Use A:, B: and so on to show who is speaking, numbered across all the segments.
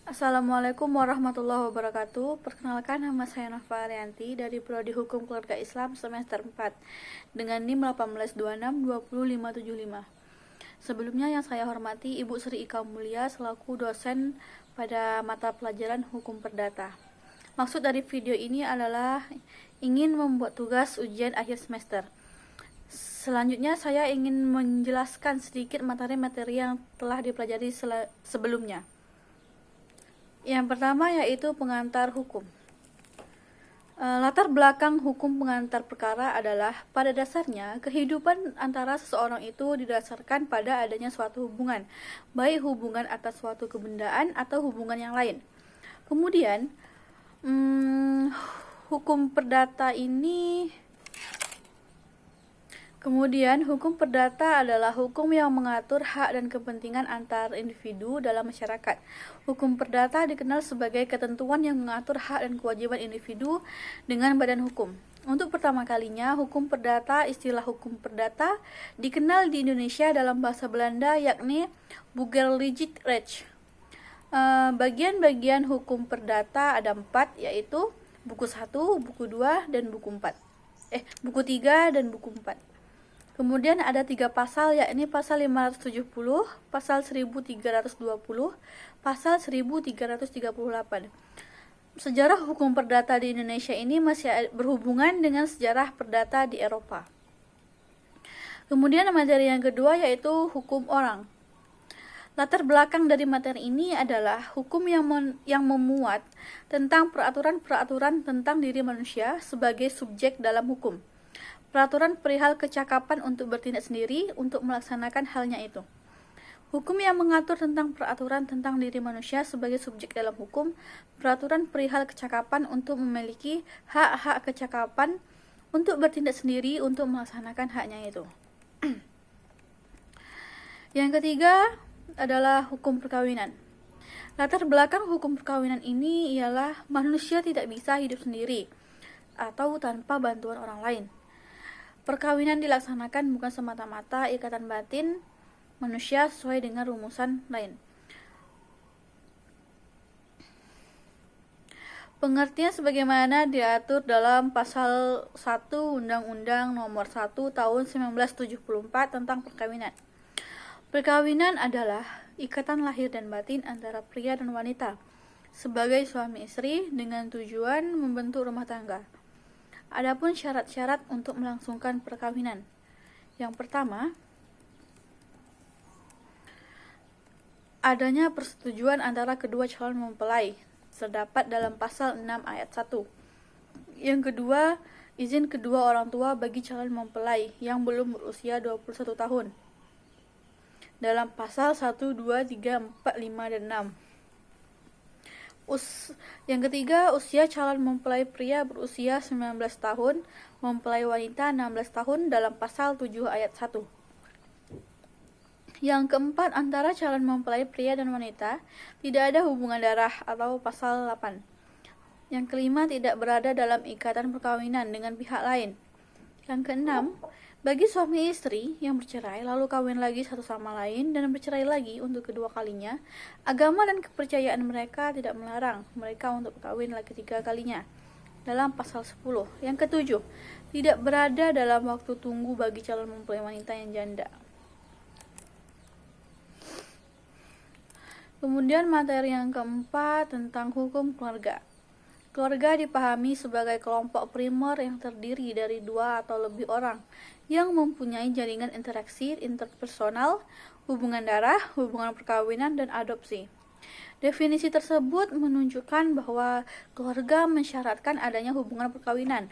A: Assalamualaikum warahmatullahi wabarakatuh. Perkenalkan, nama saya Nova Arianti dari Prodi Hukum Keluarga Islam semester 4 dengan NIM 182620575. Sebelumnya yang saya hormati Ibu Sri Ika Mulia selaku dosen pada mata pelajaran Hukum Perdata. Maksud dari video ini adalah ingin membuat tugas ujian akhir semester. Selanjutnya saya ingin menjelaskan sedikit materi-materi yang telah dipelajari sebelumnya. Yang pertama yaitu pengantar hukum. Latar belakang hukum pengantar perkara adalah pada dasarnya kehidupan antara seseorang itu didasarkan pada adanya suatu hubungan, baik hubungan atas suatu kebendaan atau hubungan yang lain. Kemudian hukum perdata adalah hukum yang mengatur hak dan kepentingan antar individu dalam masyarakat. Hukum perdata dikenal sebagai ketentuan yang mengatur hak dan kewajiban individu dengan badan hukum. Untuk pertama kalinya, istilah hukum perdata dikenal di Indonesia dalam bahasa Belanda, yakni Burgerlijk Recht. Bagian-bagian hukum perdata ada 4, yaitu buku 1, buku 2, dan buku 4. Buku 3 dan buku 4. Kemudian ada 3 pasal, yakni pasal 570, pasal 1320, pasal 1338. Sejarah hukum perdata di Indonesia ini masih berhubungan dengan sejarah perdata di Eropa. Kemudian materi yang kedua yaitu hukum orang. Latar belakang dari materi ini adalah hukum yang memuat tentang peraturan-peraturan tentang diri manusia sebagai subjek dalam hukum. Peraturan perihal kecakapan untuk bertindak sendiri untuk melaksanakan halnya itu. Hukum yang mengatur tentang peraturan tentang diri manusia sebagai subjek dalam hukum, peraturan perihal kecakapan untuk memiliki hak-hak kecakapan untuk bertindak sendiri untuk melaksanakan haknya itu. Yang ketiga adalah hukum perkawinan. Latar belakang hukum perkawinan ini ialah manusia tidak bisa hidup sendiri atau tanpa bantuan orang lain. Perkawinan dilaksanakan bukan semata-mata ikatan batin manusia sesuai dengan rumusan lain. Pengertian sebagaimana diatur dalam pasal 1 Undang-Undang Nomor 1 Tahun 1974 tentang perkawinan. Perkawinan adalah ikatan lahir dan batin antara pria dan wanita sebagai suami istri dengan tujuan membentuk rumah tangga. Adapun syarat-syarat untuk melangsungkan perkawinan. Yang pertama, adanya persetujuan antara kedua calon mempelai, terdapat dalam pasal 6 ayat 1. Yang kedua, izin kedua orang tua bagi calon mempelai yang belum berusia 21 tahun. Dalam pasal 1, 2, 3, 4, 5, dan 6. Yang ketiga, usia calon mempelai pria berusia 19 tahun, mempelai wanita 16 tahun dalam pasal 7 ayat 1. Yang keempat, antara calon mempelai pria dan wanita tidak ada hubungan darah atau pasal 8. Yang kelima, tidak berada dalam ikatan perkawinan dengan pihak lain. Yang keenam, bagi suami istri yang bercerai lalu kawin lagi satu sama lain dan bercerai lagi untuk kedua kalinya, agama dan kepercayaan mereka tidak melarang mereka untuk berkawin lagi 3 kalinya. Dalam pasal 10. Yang ketujuh, tidak berada dalam waktu tunggu bagi calon mempelai wanita yang janda. Kemudian materi yang keempat tentang hukum keluarga. Keluarga dipahami sebagai kelompok primer yang terdiri dari 2 atau lebih orang yang mempunyai jaringan interaksi interpersonal, hubungan darah, hubungan perkawinan, dan adopsi. Definisi tersebut menunjukkan bahwa keluarga mensyaratkan adanya hubungan perkawinan,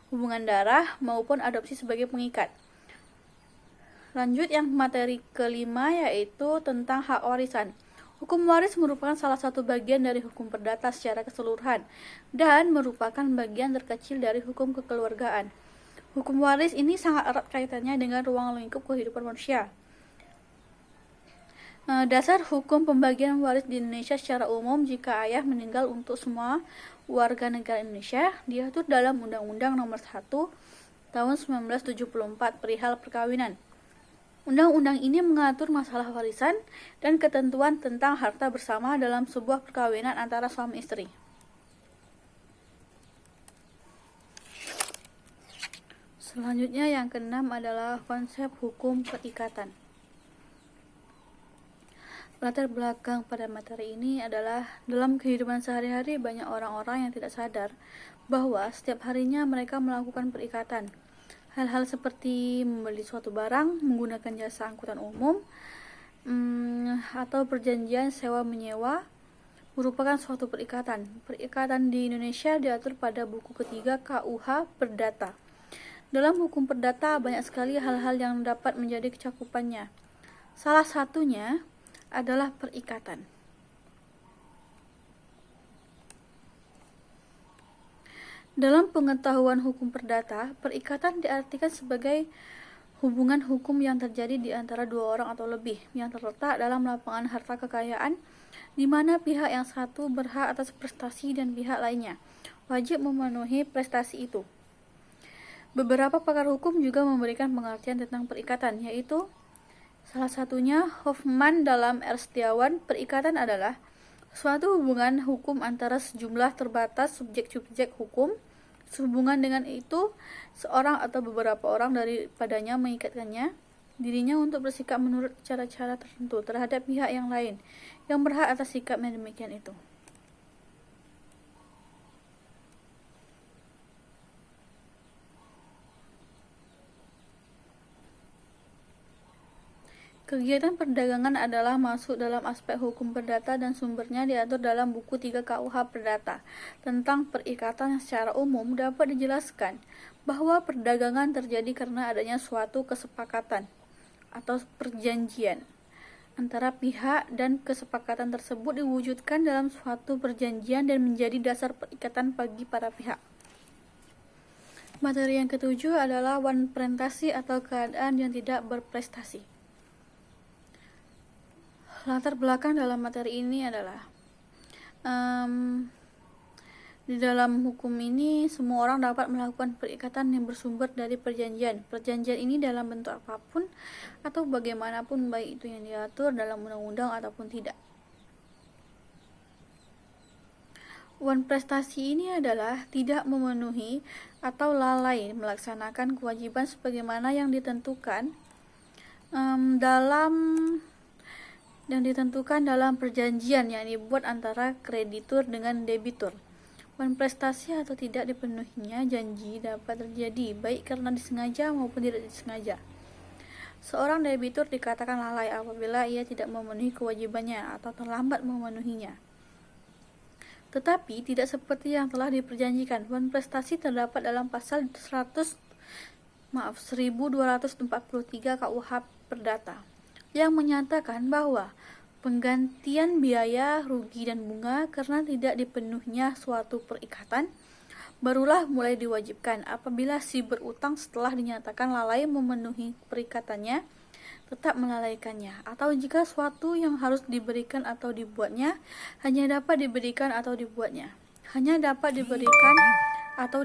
A: hubungan darah, maupun adopsi sebagai pengikat. Lanjut yang materi kelima yaitu tentang hak warisan. Hukum waris merupakan salah satu bagian dari hukum perdata secara keseluruhan dan merupakan bagian terkecil dari hukum kekeluargaan. Hukum waris ini sangat erat kaitannya dengan ruang lingkup kehidupan manusia. Dasar hukum pembagian waris di Indonesia secara umum, jika ayah meninggal untuk semua warga negara Indonesia, diatur dalam Undang-Undang Nomor 1 Tahun 1974 perihal perkawinan. Undang-undang ini mengatur masalah warisan dan ketentuan tentang harta bersama dalam sebuah perkawinan antara suami istri. Selanjutnya yang keenam adalah konsep hukum perikatan. Latar belakang pada materi ini adalah dalam kehidupan sehari-hari banyak orang-orang yang tidak sadar bahwa setiap harinya mereka melakukan perikatan. Hal-hal seperti membeli suatu barang, menggunakan jasa angkutan umum, atau perjanjian sewa-menyewa merupakan suatu perikatan. Perikatan di Indonesia diatur pada buku ketiga KUH Perdata. Dalam hukum perdata banyak sekali hal-hal yang dapat menjadi kecakupannya. Salah satunya adalah perikatan. Dalam pengetahuan hukum perdata, perikatan diartikan sebagai hubungan hukum yang terjadi di antara dua orang atau lebih yang terletak dalam lapangan harta kekayaan, di mana pihak yang satu berhak atas prestasi dan pihak lainnya wajib memenuhi prestasi itu. Beberapa pakar hukum juga memberikan pengertian tentang perikatan, yaitu salah satunya Hoffman dalam R. Setiawan. Perikatan adalah suatu hubungan hukum antara sejumlah terbatas subjek-subjek hukum. Sehubungan dengan itu, seorang atau beberapa orang daripadanya mengikatkannya dirinya untuk bersikap menurut cara-cara tertentu terhadap pihak yang lain yang berhak atas sikap yang demikian itu. Kegiatan perdagangan adalah masuk dalam aspek hukum perdata dan sumbernya diatur dalam buku 3 KUH Perdata. Tentang perikatan secara umum dapat dijelaskan bahwa perdagangan terjadi karena adanya suatu kesepakatan atau perjanjian antara pihak dan kesepakatan tersebut diwujudkan dalam suatu perjanjian dan menjadi dasar perikatan bagi para pihak. Materi yang ketujuh adalah wanprestasi atau keadaan yang tidak berprestasi. Latar belakang dalam materi ini adalah di dalam hukum ini semua orang dapat melakukan perikatan yang bersumber dari perjanjian. Perjanjian ini dalam bentuk apapun atau bagaimanapun, baik itu yang diatur dalam undang-undang ataupun tidak. Wanprestasi ini adalah tidak memenuhi atau lalai melaksanakan kewajiban sebagaimana yang ditentukan dalam perjanjian yang dibuat antara kreditur dengan debitur. Wanprestasi atau tidak dipenuhinya janji dapat terjadi baik karena disengaja maupun tidak disengaja. Seorang debitur dikatakan lalai apabila ia tidak memenuhi kewajibannya atau terlambat memenuhinya. Tetapi tidak seperti yang telah diperjanjikan. Wanprestasi terdapat dalam pasal 1243 KUH Perdata yang menyatakan bahwa penggantian biaya, rugi, dan bunga karena tidak dipenuhinya suatu perikatan barulah mulai diwajibkan apabila si berutang setelah dinyatakan lalai memenuhi perikatannya tetap melalaikannya, atau jika suatu yang harus diberikan atau dibuatnya hanya dapat diberikan atau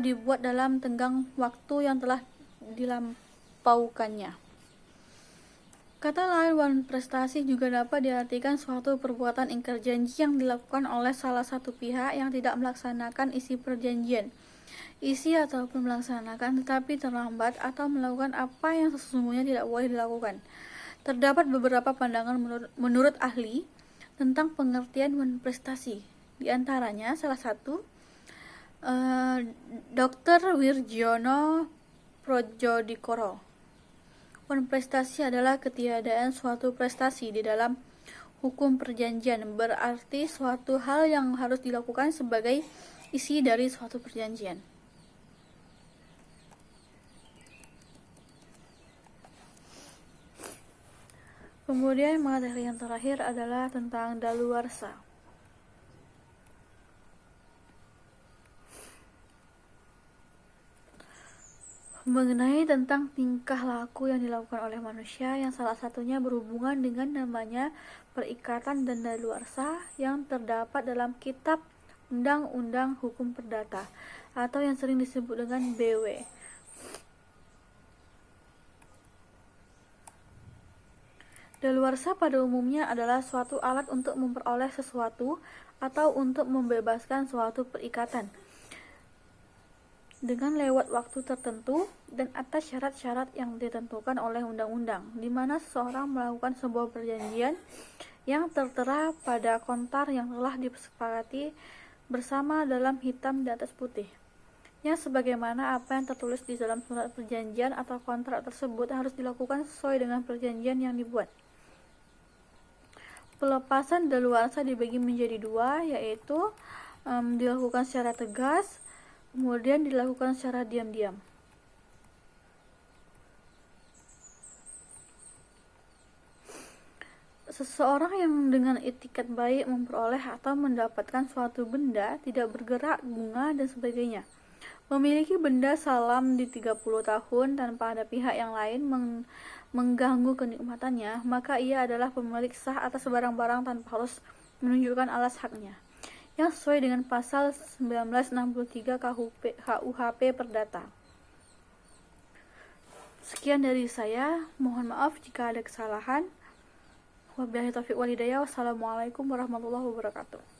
A: dibuat dalam tenggang waktu yang telah dilampaukannya. Kata lain, wanprestasi juga dapat diartikan suatu perbuatan ingkar janji yang dilakukan oleh salah satu pihak yang tidak melaksanakan isi perjanjian, ataupun melaksanakan tetapi terlambat atau melakukan apa yang sesungguhnya tidak boleh dilakukan. Terdapat beberapa pandangan menurut ahli tentang pengertian wanprestasi. Di antaranya salah satu Dr. Wirjono Projodikoro. Wanprestasi adalah ketiadaan suatu prestasi di dalam hukum perjanjian, berarti suatu hal yang harus dilakukan sebagai isi dari suatu perjanjian. Kemudian materi yang terakhir adalah tentang daluarsa. Mengenai tentang tingkah laku yang dilakukan oleh manusia yang salah satunya berhubungan dengan namanya perikatan dan daluarsa yang terdapat dalam kitab Undang-Undang Hukum Perdata atau yang sering disebut dengan BW. Daluarsa pada umumnya adalah suatu alat untuk memperoleh sesuatu atau untuk membebaskan suatu perikatan dengan lewat waktu tertentu dan atas syarat-syarat yang ditentukan oleh undang-undang, di mana seseorang melakukan sebuah perjanjian yang tertera pada kontar yang telah disepakati bersama dalam hitam di atas putih, yang sebagaimana apa yang tertulis di dalam surat perjanjian atau kontrak tersebut harus dilakukan sesuai dengan perjanjian yang dibuat. Pelepasan daluarsa dibagi menjadi dua, yaitu dilakukan secara tegas, kemudian dilakukan secara diam-diam. Seseorang yang dengan itikat baik memperoleh atau mendapatkan suatu benda, tidak bergerak, bunga, dan sebagainya, memiliki benda salam di 30 tahun tanpa ada pihak yang lain mengganggu kenikmatannya, maka ia adalah pemilik sah atas barang-barang tanpa harus menunjukkan alas haknya, yang sesuai dengan pasal 1963 KUHP Perdata. Sekian dari saya, mohon maaf jika ada kesalahan. Wabillahi taufiq wal hidayah. Wassalamualaikum warahmatullahi wabarakatuh.